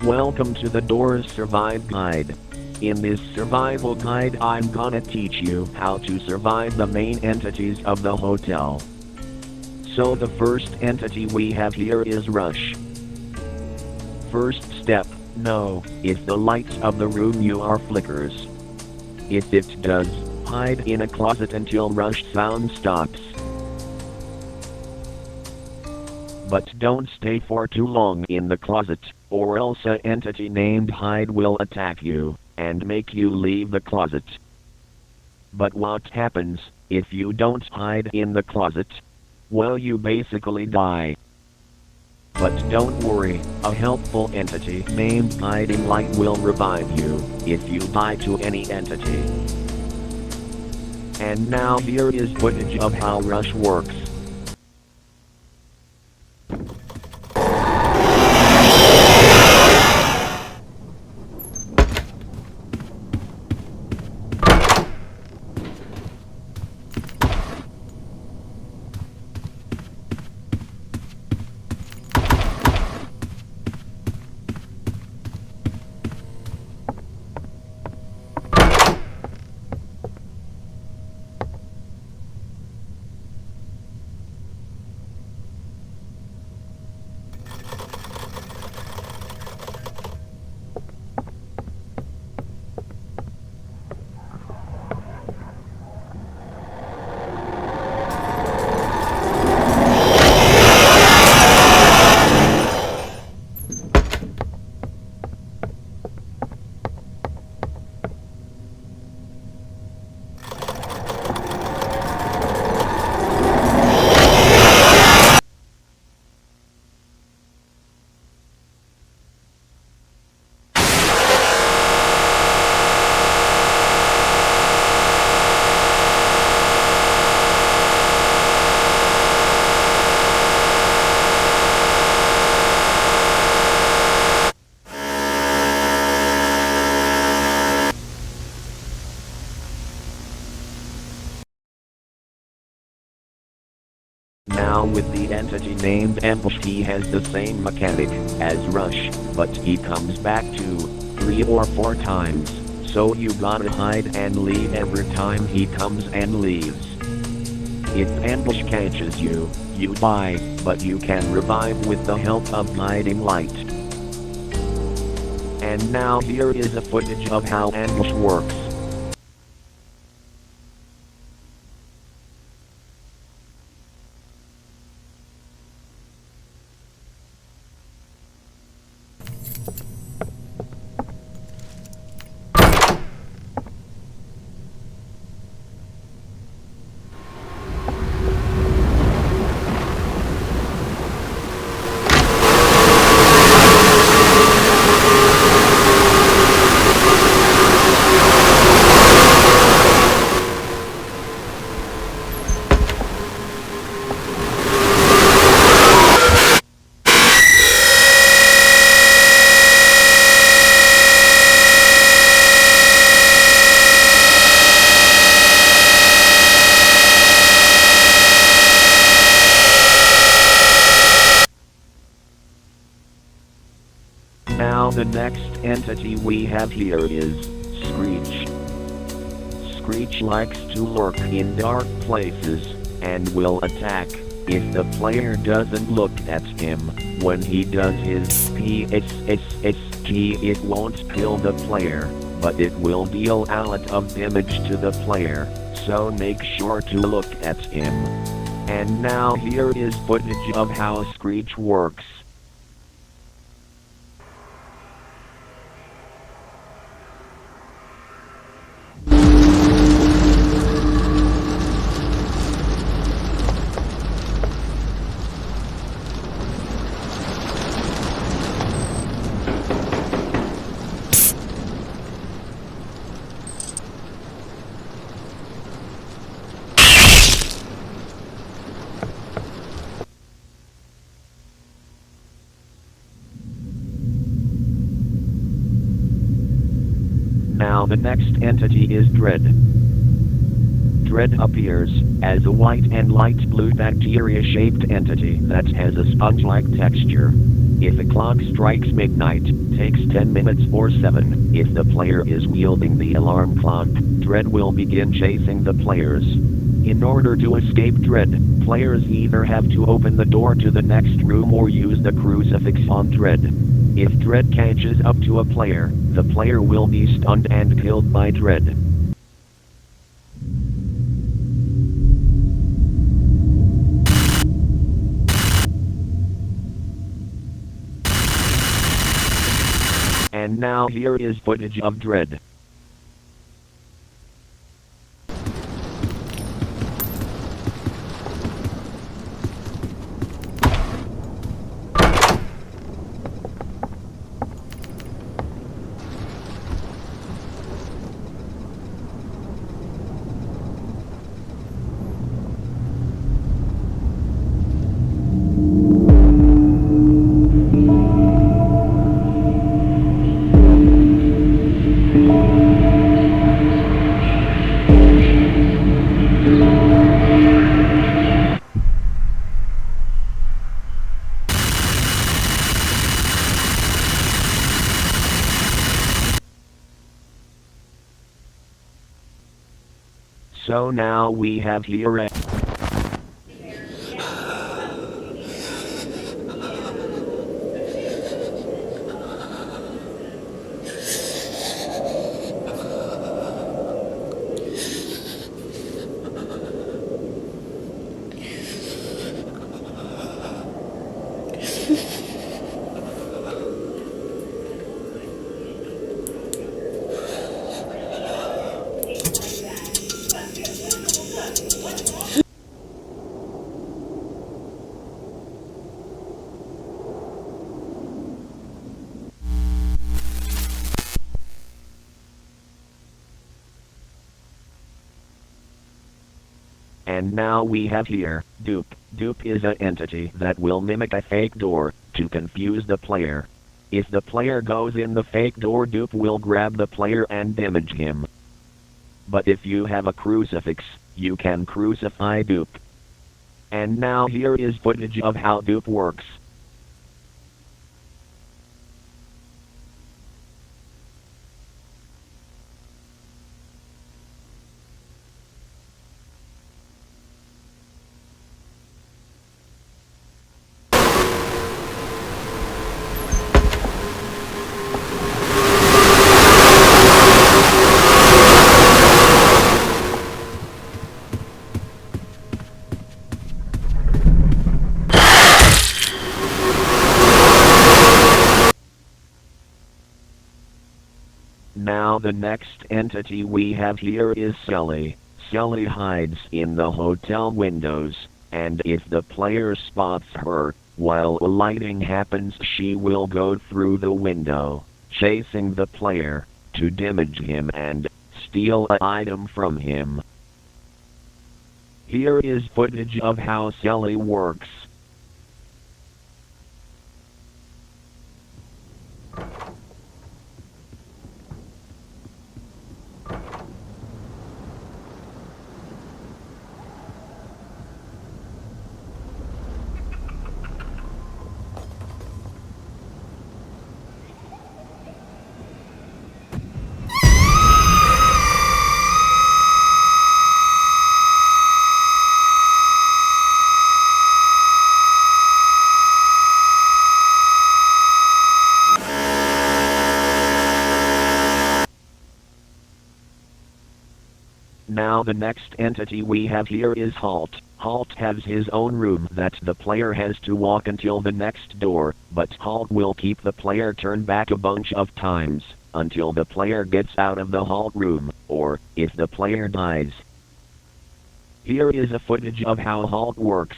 Welcome to the Doors Survive Guide. In this survival guide I'm gonna teach you how to survive the main entities of the hotel. So the first entity we have here is Rush. First step, know if the lights of the room you are flickers. If it does, hide in a closet until Rush sound stops. But don't stay for too long in the closet, or else an entity named Hide will attack you, and make you leave the closet. But what happens, if you don't hide in the closet? Well, you basically die. But don't worry, a helpful entity named Guiding Light will revive you, if you die to any entity. And now here is footage of how Rush works. Now with the entity named Ambush, he has the same mechanic as Rush, but he comes back 2, 3 or 4 times, so you gotta hide and leave every time he comes and leaves. If Ambush catches you, you die, but you can revive with the help of Guiding Light. And now here is a footage of how Ambush works. Now the next entity we have here is Screech. Screech likes to lurk in dark places, and will attack, if the player doesn't look at him. When he does his key, it won't kill the player, but it will deal a lot of damage to the player, so make sure to look at him. And now here is footage of how Screech works. Now the next entity is Dread. Dread appears as a white and light blue bacteria-shaped entity that has a sponge-like texture. If a clock strikes midnight, takes 10 minutes or 7, if the player is wielding the alarm clock, Dread will begin chasing the players. In order to escape Dread, players either have to open the door to the next room or use the crucifix on Dread. If Dread catches up to a player, the player will be stunned and killed by Dread. And now here is footage of Dread. So now we have here a And now we have here, dupe. Dupe is an entity that will mimic a fake door, to confuse the player. If the player goes in the fake door, dupe will grab the player and damage him. But if you have a crucifix, you can crucify dupe. And now here is footage of how dupe works. Now the next entity we have here is Sally. Sally hides in the hotel windows, and if the player spots her, while lighting happens, she will go through the window, chasing the player, to damage him and steal an item from him. Here is footage of how Sally works. Now the next entity we have here is Halt. Halt has his own room that the player has to walk until the next door, but Halt will keep the player turn back a bunch of times, until the player gets out of the Halt room, or if the player dies. Here is a footage of how Halt works.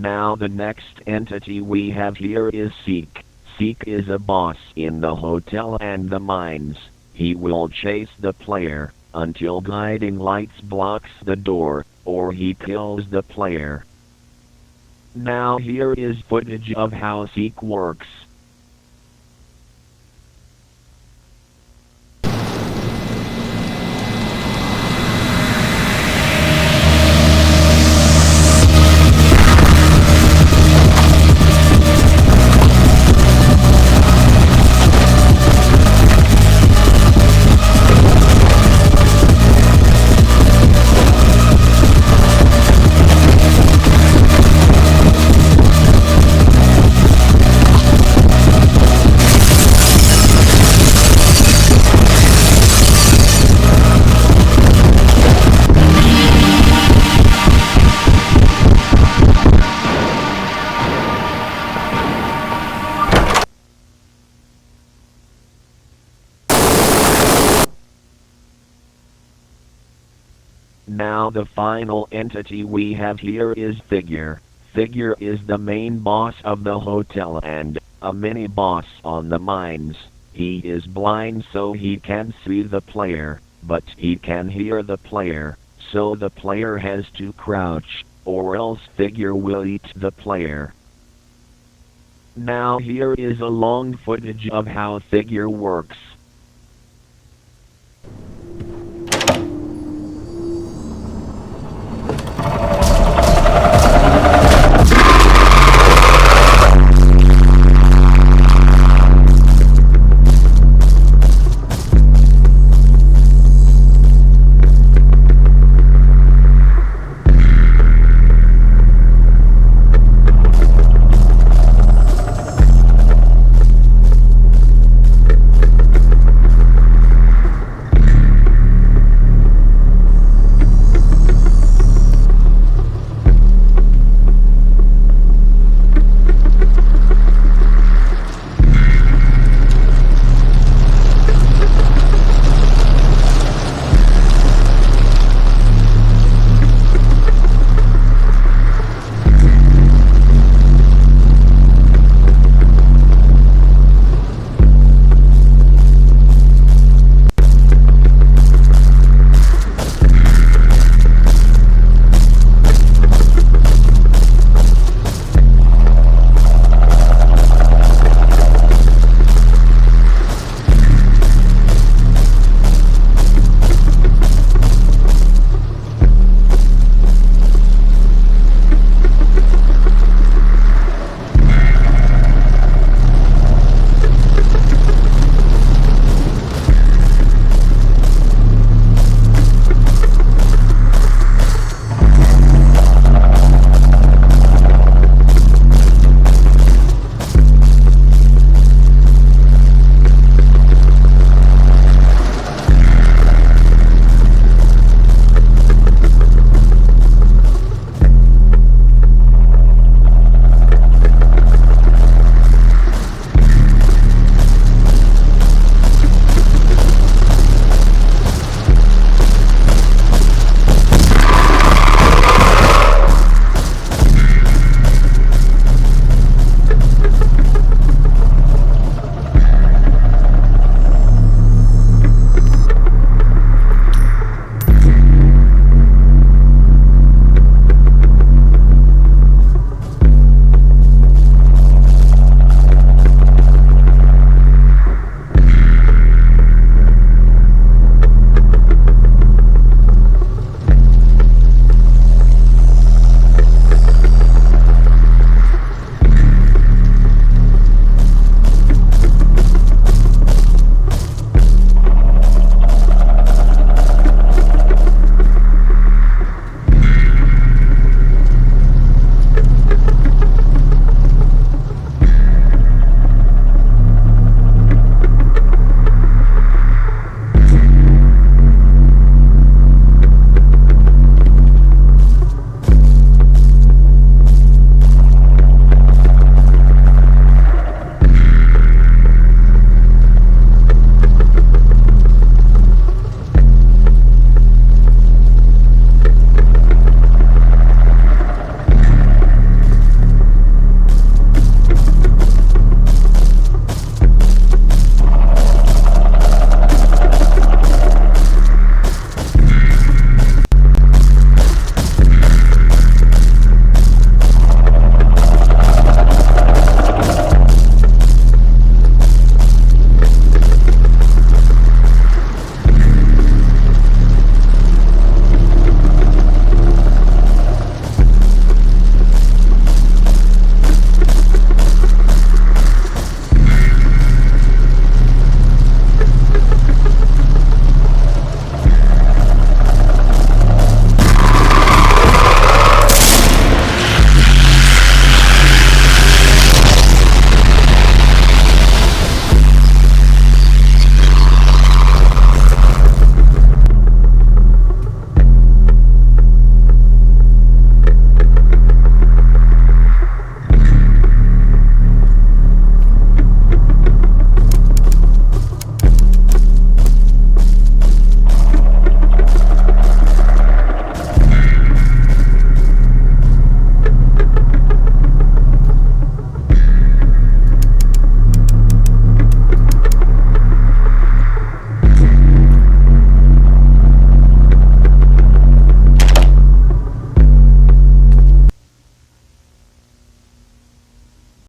Now the next entity we have here is Seek. Seek is a boss in the hotel and the mines. He will chase the player until guiding lights blocks the door, or he kills the player. Now here is footage of how Seek works. Now the final entity we have here is Figure. Figure is the main boss of the hotel and a mini boss on the mines. He is blind so he can't see the player, but he can hear the player, so the player has to crouch, or else Figure will eat the player. Now here is a long footage of how Figure works.